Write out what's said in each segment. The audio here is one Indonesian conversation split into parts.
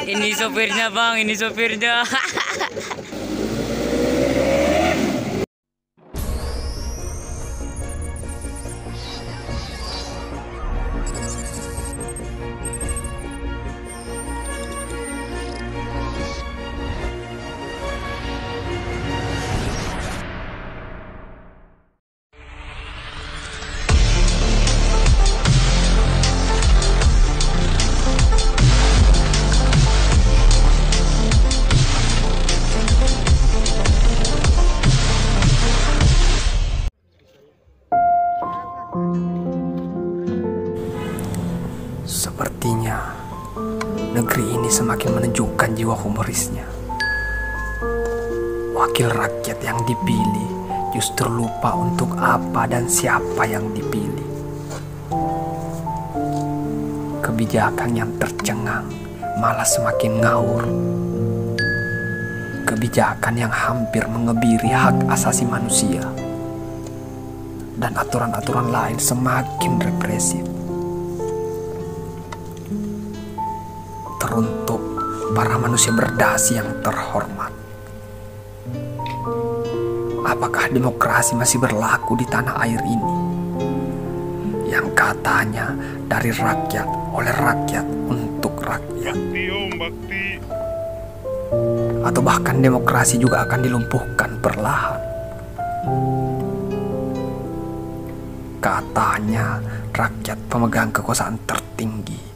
Ini sopirnya bang, ini sopirnya. Sepertinya negeri ini semakin menunjukkan jiwa humorisnya. Wakil rakyat yang dipilih justru lupa untuk apa dan siapa yang dipilih. Kebijakan yang tercengang malah semakin ngawur. Kebijakan yang hampir mengebiri hak asasi manusia. Dan aturan-aturan lain semakin represif. Teruntuk para manusia berdasi yang terhormat, apakah demokrasi masih berlaku di tanah air ini? Yang katanya dari rakyat, oleh rakyat, untuk rakyat. Atau bahkan demokrasi juga akan dilumpuhkan perlahan. Katanya rakyat pemegang kekuasaan tertinggi.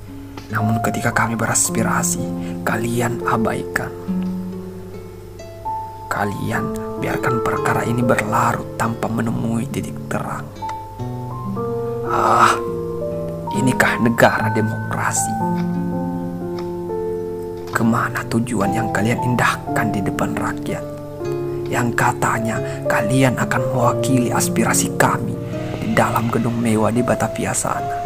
Namun ketika kami beraspirasi, kalian abaikan. Kalian biarkan perkara ini berlarut tanpa menemui titik terang. Inikah negara demokrasi? Kemana tujuan yang kalian indahkan di depan rakyat? Yang katanya kalian akan mewakili aspirasi kami di dalam gedung mewah di Batavia sana.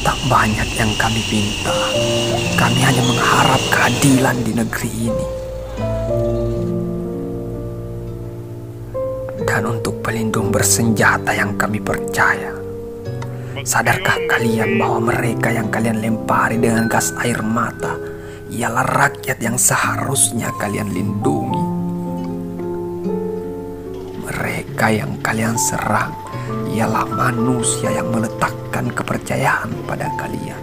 Tak banyak yang kami pinta, kami hanya mengharap keadilan di negeri ini. Dan untuk pelindung bersenjata yang kami percaya, sadarkah kalian bahwa mereka yang kalian lempari dengan gas air mata ialah rakyat yang seharusnya kalian lindungi? Mereka yang kalian serang ialah manusia yang meletakkan kepercayaan pada kalian.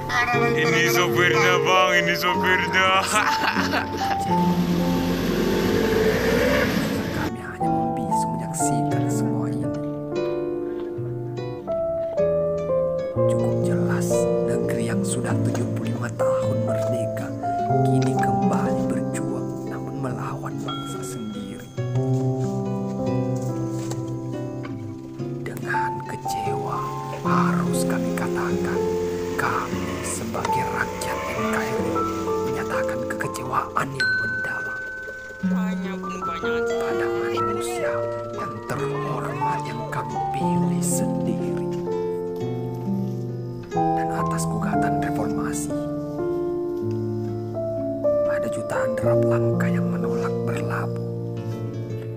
Ini sopirnya bang, ini sopirnya. Kami hanya membisu menyaksikan semua ini. Cukup jelas negeri yang sudah 75 tahun merdeka kini kembali berjuang namun melawan bangsa sendiri. Dengan kecewa harus kami katakan, kami sebagai rakyat NKRI menyatakan kekecewaan yang mendalam pada manusia yang terhormat yang kami pilih sendiri. Dan atas gugatan reformasi, ada jutaan derap langkah yang menolak berlabuh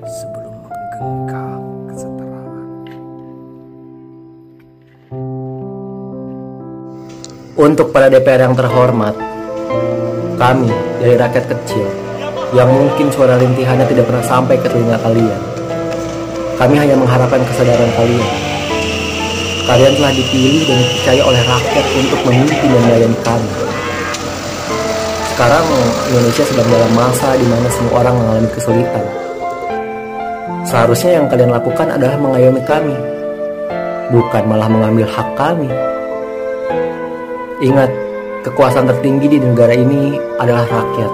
sebelum menggenggam kesetaraan. Untuk para DPR yang terhormat, kami dari rakyat kecil yang mungkin suara rintihannya tidak pernah sampai ke telinga kalian, kami hanya mengharapkan kesadaran kalian. Kalian telah dipilih dan dipercaya oleh rakyat untuk memimpin dan melayani kami. Sekarang Indonesia sedang dalam masa di mana semua orang mengalami kesulitan. Seharusnya yang kalian lakukan adalah mengayomi kami, bukan malah mengambil hak kami. Ingat, kekuasaan tertinggi di negara ini adalah rakyat.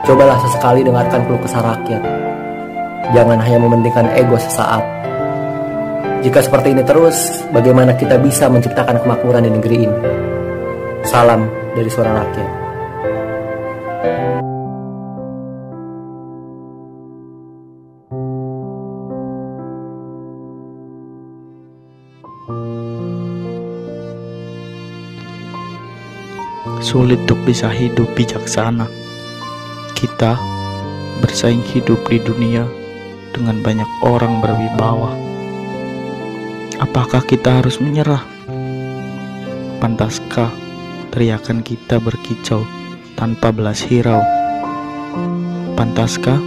Cobalah sesekali dengarkan keluh kesah rakyat. Jangan hanya mementingkan ego sesaat. Jika seperti ini terus, bagaimana kita bisa menciptakan kemakmuran di negeri ini? Salam dari suara rakyat. Sulit untuk bisa hidup bijaksana. Kita bersaing hidup di dunia dengan banyak orang berwibawa. Apakah kita harus menyerah? Pantaskah teriakan kita berkicau tanpa belas hirau? Pantaskah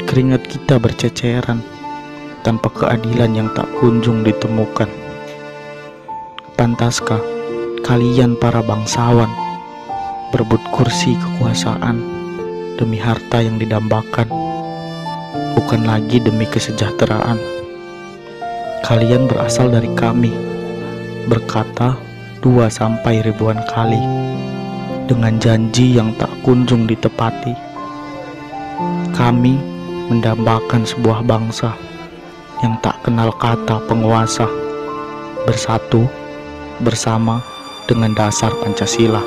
keringat kita berceceran tanpa keadilan yang tak kunjung ditemukan? Pantaskah kalian para bangsawan berebut kursi kekuasaan demi harta yang didambakan, bukan lagi demi kesejahteraan? Kalian berasal dari kami, berkata 2 sampai ribuan kali, dengan janji yang tak kunjung ditepati. Kami mendambakan sebuah bangsa yang tak kenal kata penguasa, bersatu bersama dengan dasar Pancasila.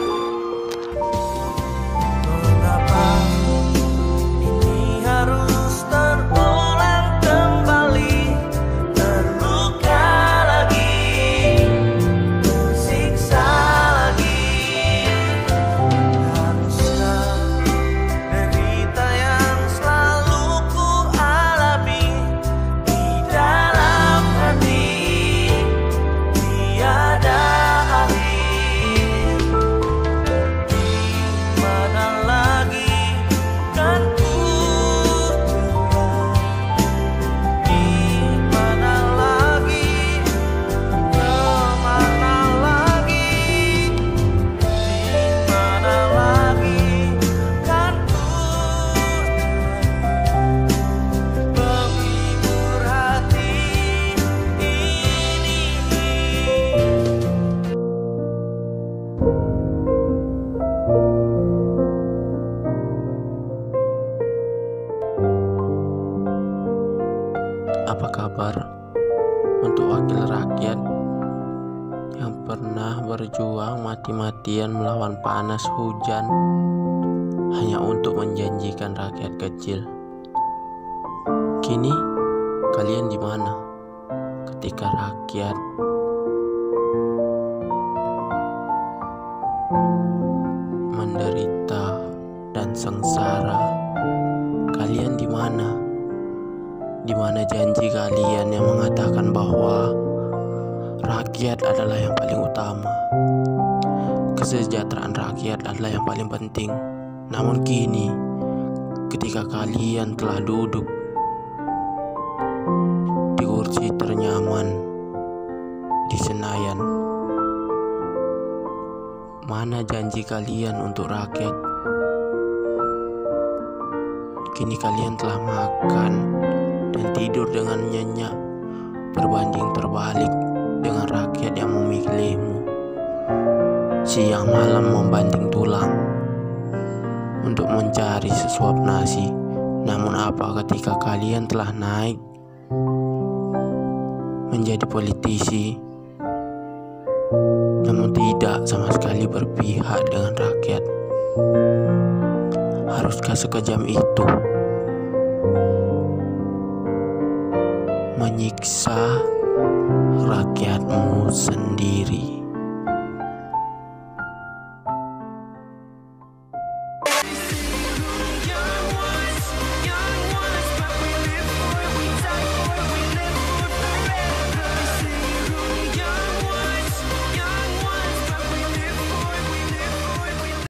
Apa kabar untuk wakil rakyat yang pernah berjuang mati-matian melawan panas hujan hanya untuk menjanjikan rakyat kecil? Kini kalian di mana ketika rakyat menderita dan sengsara? Kalian di mana? Di mana janji kalian yang mengatakan bahwa rakyat adalah yang paling utama, kesejahteraan rakyat adalah yang paling penting? Namun kini, ketika kalian telah duduk di kursi ternyaman di Senayan, mana janji kalian untuk rakyat? Kini kalian telah makan dan tidur dengan nyenyak, berbanding terbalik dengan rakyat yang memilihmu. Siang malam membanting tulang untuk mencari sesuap nasi. Namun apa ketika kalian telah naik menjadi politisi, namun tidak sama sekali berpihak dengan rakyat? Haruskah sekejam itu menyiksa rakyatmu sendiri?